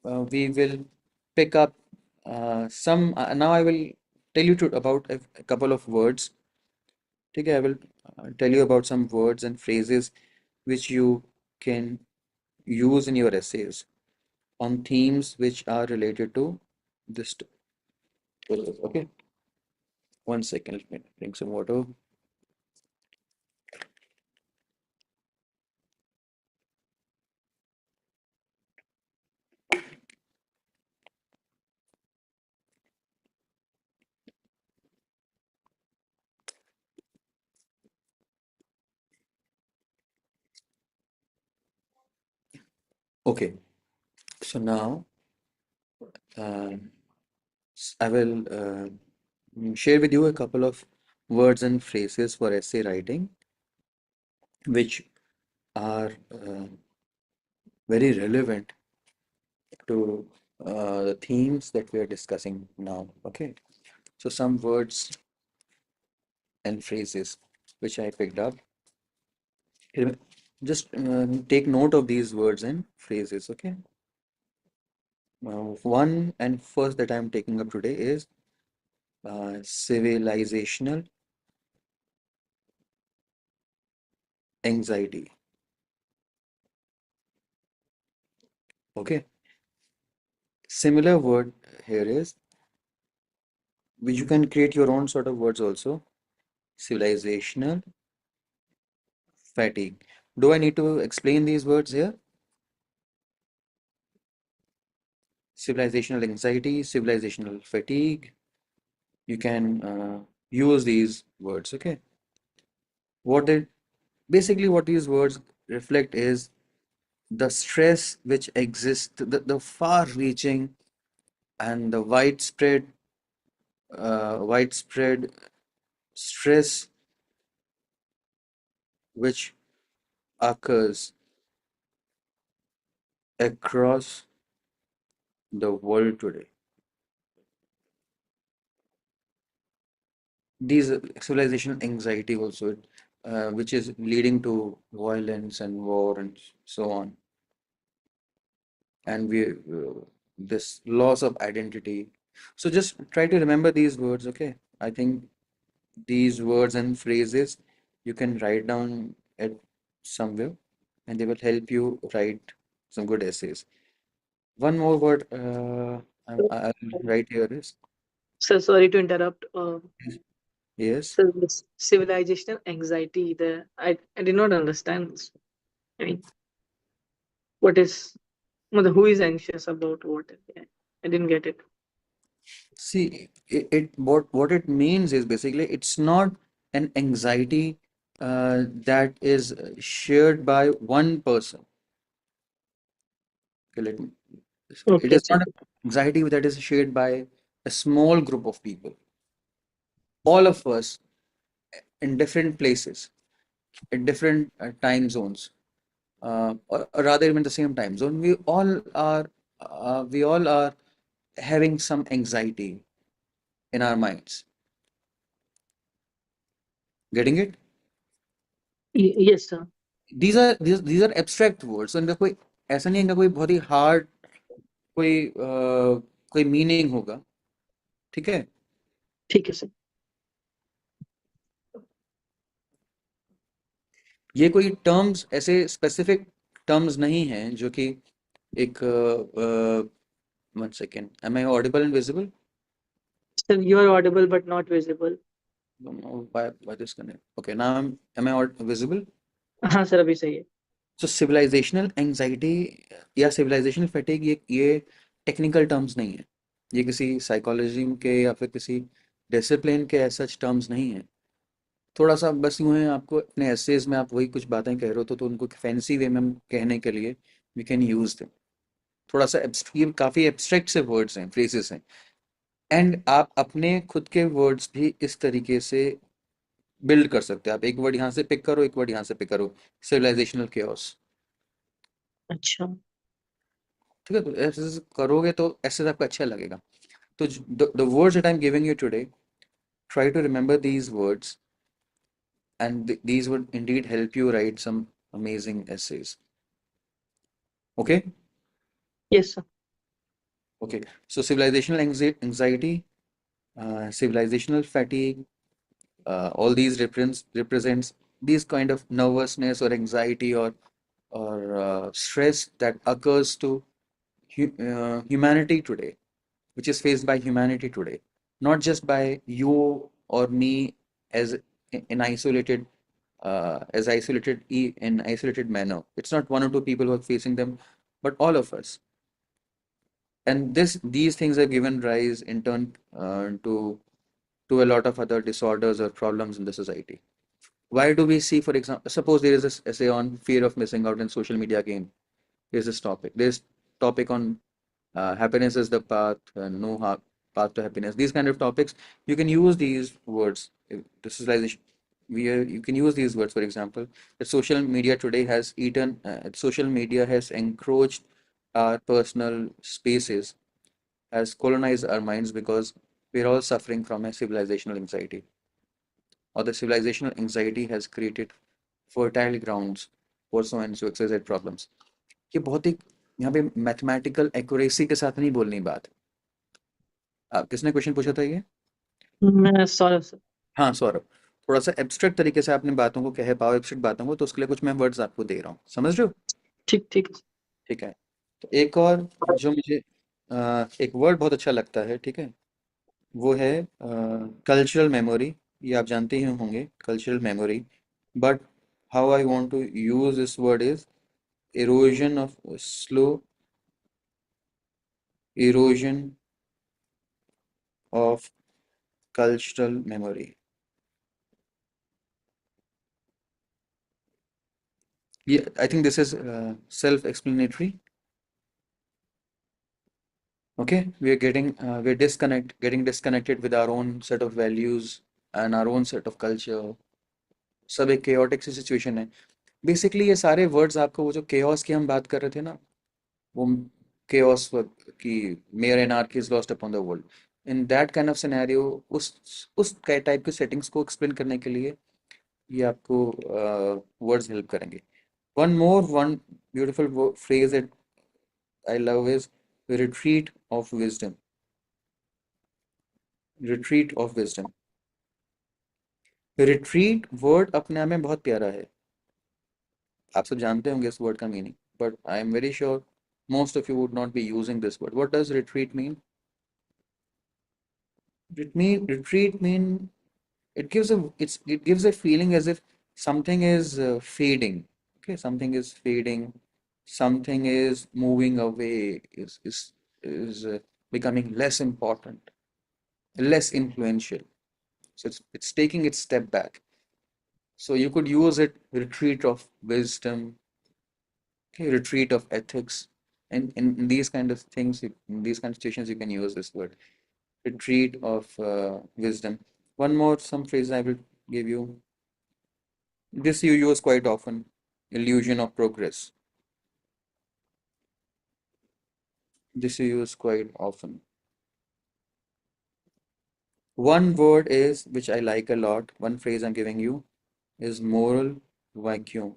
we will pick up some. Now I will tell you about a couple of words. Okay, I will tell you about some words and phrases which you can use in your essays on themes which are related to this. Okay, one second. Let me drink some water. Okay, so now uh, I will share with you a couple of words and phrases for essay writing which are very relevant to the themes that we are discussing now. Okay, so some words and phrases which I picked up. Just take note of these words and phrases. Okay, one and first that I'm taking up today is civilizational anxiety. Okay, similar word here is which you can create your own sort of words also. Civilizational fatigue. Do I need to explain these words here? Civilizational anxiety, civilizational fatigue. You can use these words. Okay. What they basically what these words reflect is the stress which exists, the far-reaching and the widespread stress which occurs across the world today. These civilization anxiety also, which is leading to violence and war and so on, and this loss of identity. So just try to remember these words, okay? I think these words and phrases you can write down at somewhere, and they will help you write some good essays. One more word I'll write here is So sorry to interrupt. yes. So this civilizational anxiety, I did not understand this. I mean, what is who is anxious about what? I didn't get it. See, what it means is basically it's not an anxiety that is shared by one person. Okay, it Okay, is it's not okay. Anxiety that is shared by a small group of people, all of us in different places, in different time zones, or rather even the same time zone. We all are having some anxiety in our minds. Getting it? Yes, sir. These are abstract words. So इनका कोई ऐसा नहीं है, इनका कोई बहुत ही hard कोई meaning होगा. ठीक है. ठीक है सर. ये कोई टर्म्स ऐसे स्पेसिफिक टर्म्स नहीं हैं जो कि एक 1 second. Am I audible and visible? Sir, you are audible but not visible. Don't know why this connect. Okay, now am I visible? हाँ सर, अभी सही है. So civilizational anxiety या civilizational fatigue ये टेक्निकल टर्म्स नहीं है. ये किसी साइकोलॉजी के या फिर किसी डिसिप्लिन के ऐसे टर्म्स नहीं है. थोड़ा सा बस यूं है, आपको अपने एसेज में आप वही कुछ बातें कह रहे हो तो उनको फैंसी वे में हम कहने के लिए वी कैन यूज देम. थोड़ा सा ये काफ़ी एब्स्ट्रैक्ट से वर्ड्स हैं, फ्रेजेस हैं. एंड आप अपने खुद के वर्ड्स भी इस तरीके से बिल्ड कर सकते हैं. आप एक वर्ड यहाँ से पिक करो, एक वर्ड यहाँ से पिक करो. Civilisational chaos. अच्छा. ठीक है, तो ऐसे करोगे तो ऐसे आपको अच्छा लगेगा. तो the words that I am giving you today, try to remember these words, and these would indeed help you write some amazing essays. Okay. Yes, sir. Okay, so civilizational anxiety, civilizational fatigue, all these represents these kind of nervousness or anxiety or stress that occurs to humanity today, which is faced by humanity today, not just by you or me as in isolated in isolated manner. It's not one or two people who are facing them, but all of us. And these things have given rise in turn to a lot of other disorders or problems in the society. Why do we see, for example, suppose there is this essay on fear of missing out in social media again. There's this topic. There's topic on happiness is the path, no path to happiness. These kind of topics, you can use these words. The socialization, you can use these words. For example, that social media today has social media has encroached our personal spaces, has colonized our minds because we're all suffering from a civilizational anxiety, or the civilizational anxiety has created fertile grounds for so and so XYZ problems. ये बहुत ही यहाँ पे mathematical accuracy के साथ नहीं बोलनी बात. किसने क्वेश्चन पूछा था ये? मैं सौरभ सर. हाँ, सौरभ. थोड़ा सा एब्स्ट्रैक्ट तरीके से आपने बातों को कह पाओ, एब्स्ट्रैक्ट बातों को, तो उसके लिए कुछ मैं वर्ड्स आपको दे रहा हूँ. समझ रहे हो? ठीक ठीक है. ठीक है. तो एक और जो मुझे एक वर्ड बहुत अच्छा लगता है, ठीक है, वो है कल्चरल मेमोरी. ये आप जानते ही होंगे, cultural memory. But how I want to use this word is erosion of slow erosion of cultural memory. Yeah, I think this is self-explanatory. Okay, we are getting disconnected with our own set of values and our own set of culture. सब एक chaotic सी situation है. Basically ये सारे words आपको, वो जो chaos की हम बात कर रहे थे ना, वो chaos की mere anarchy is lost upon the world. In that kind of scenario, उस type के settings को explain करने के लिए ये आपको words help करेंगे. One beautiful phrase that I love is retreat of wisdom. Retreat of wisdom. Retreat word अपने आप में बहुत प्यारा है. आप सब जानते होंगे इस word का meaning, but I am very sure most of you would not be using this word. What does retreat mean? Retreat mean it gives a feeling as if something is fading. Okay, something is fading, something is moving away, is becoming less important, less influential. So it's taking its step back. So you could use it retreat of wisdom, okay, retreat of ethics, in these kind of things, in these kind of situations, you can use this word. Retreat of wisdom. One more, some phrase I will give you. This you use quite often. Illusion of progress. This you use quite often. One word is, which I like a lot, one phrase I'm giving you is moral vacuum.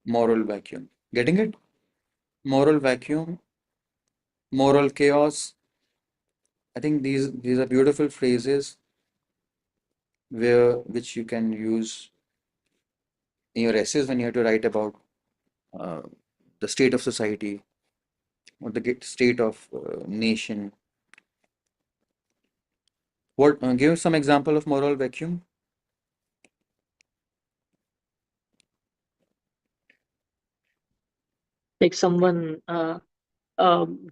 Moral vacuum. Getting it? Moral vacuum, moral chaos. I think these are beautiful phrases where which you can use in your essays when you have to write about uh, the state of society or the state of nation. What give some example of moral vacuum? Like someone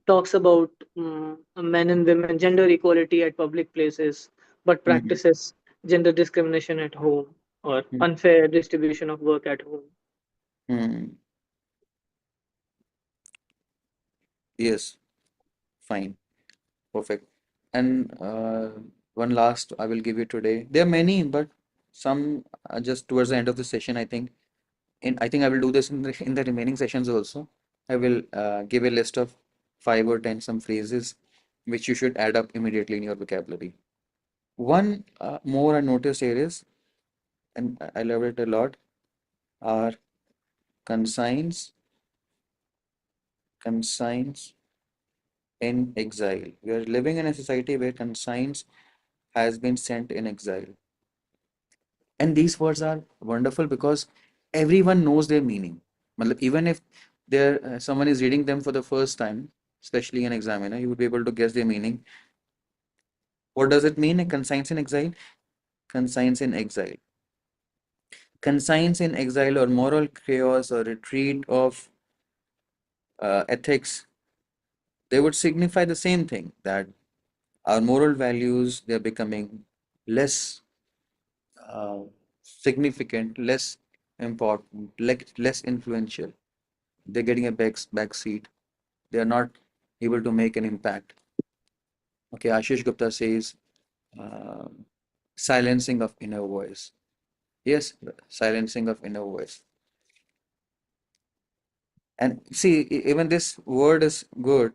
talks about men and women, gender equality at public places, but Mhm. practices gender discrimination at home or Mhm. unfair distribution of work at home. Mhm. Yes, fine, perfect. And one last I will give you today. There are many, but some are just towards the end of the session, I think. I think I will do this in the remaining sessions also. I will give a list of 5 or 10 some phrases which you should add up immediately in your vocabulary. One more I noticed here is, and I love it a lot, are conscience, conscience in exile. We are living in a society where conscience has been sent in exile. And these words are wonderful because everyone knows their meaning. Matlab, even if someone is reading them for the first time, especially an examiner, you would be able to guess their meaning. What does it mean? A conscience in exile? Conscience in exile. Conscience in exile or moral chaos or retreat of ethics, they would signify the same thing, that our moral values, they're becoming less uh, significant, less important, less influential. They're getting a back seat. They are not able to make an impact. Okay, Ashish Gupta says uh, silencing of inner voice. Yes, silencing of inner voice. And see, even this word is good.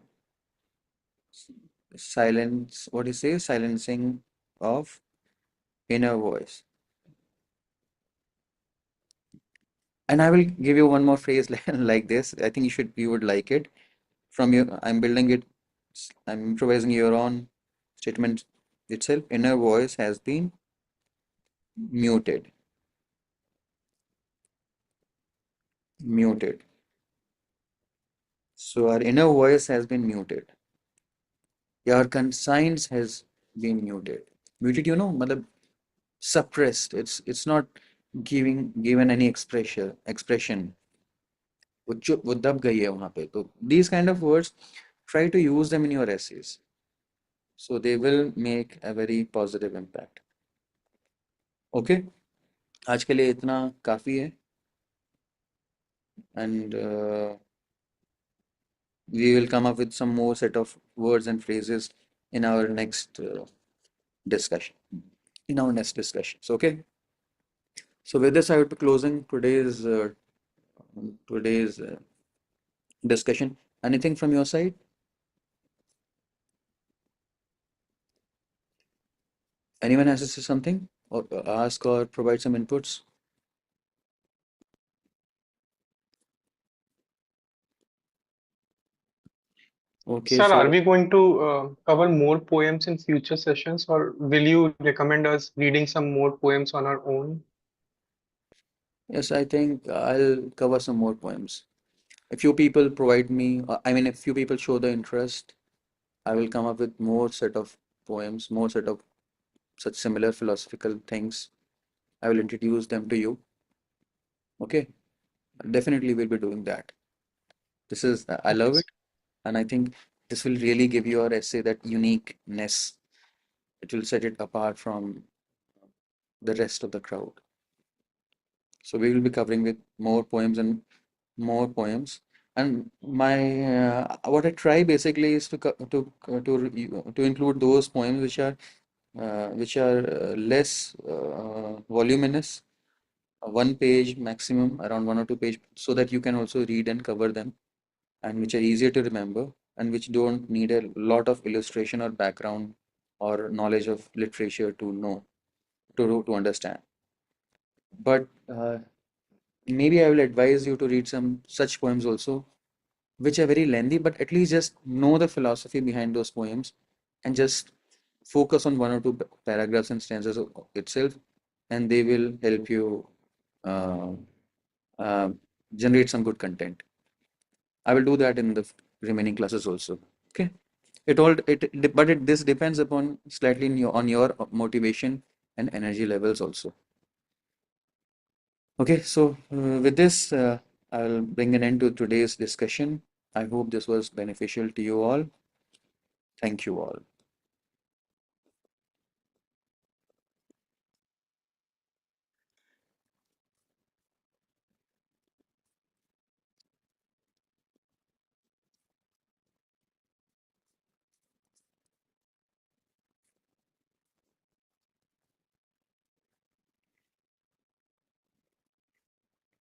Silence, what do you say? Silencing of inner voice. And I will give you one more phrase like this. I think you would like it. From your, I'm building it, I'm improvising your own statement itself. Inner voice has been muted. Muted. So our inner voice has been muted. Your conscience has been muted. Muted, मतलब suppressed. It's not given any expression. वो दब गई है वहाँ पे. तो these kind of words, try to use them in your essays. So they will make a very positive impact. Okay? आज के लिए इतना काफ़ी है. And we will come up with some more set of words and phrases in our next discussion. In our next discussions. Okay? So with this, I would be closing today's discussion. Anything from your side? Anyone has to say something or ask or provide some inputs? Okay, Sir, are so we going to cover more poems in future sessions, or will you recommend us reading some more poems on our own? yes, I think I'll cover some more poems. A few people provide me, I mean, if few people show the interest, I will come up with more set of poems, more set of such similar philosophical things. I will introduce them to you. Okay, definitely we'll be doing that. I Okay, love it, and I think this will really give your essay that uniqueness. It will set it apart from the rest of the crowd. So we will be covering with more poems and more poems. And my what I try basically is to include those poems which are less voluminous, 1 page maximum, around 1 or 2 page, so that you can also read and cover them, and which are easier to remember, and which don't need a lot of illustration or background or knowledge of literature to know to understand. But maybe I will advise you to read some such poems also, which are very lengthy, but at least just know the philosophy behind those poems and just focus on 1 or 2 paragraphs and stanzas itself, and they will help you uh, uh, generate some good content. I will do that in the remaining classes also. Okay. This depends upon slightly on your motivation and energy levels also. Okay, so with this, I'll bring an end to today's discussion. I hope this was beneficial to you all. Thank you all.